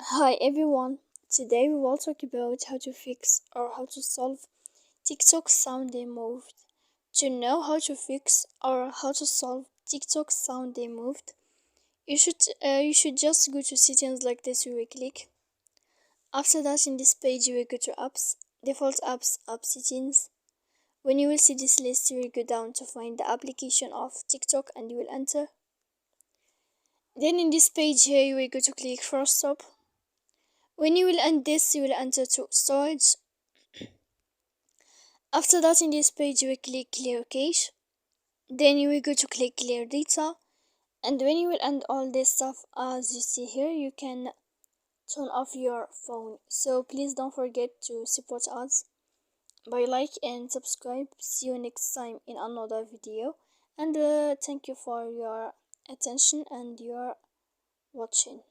Hi everyone, today we will talk about how to fix or how to solve TikTok sound removed. To know how to fix or how to solve TikTok sound removed, you should just go to settings like this. You will click. After that, in this page, you will go to apps, default apps, app settings. When you will see this list, you will go down to find the application of TikTok and you will enter. Then in this page here, you will go to click first stop. When you will end this, you will enter to storage. After that, in this page, you will click clear cache. Then you will go to click clear data. And when you will end all this stuff, as you see here, you can turn off your phone. So please don't forget to support us by like and subscribe. See you next time in another video. And thank you for your attention and your watching.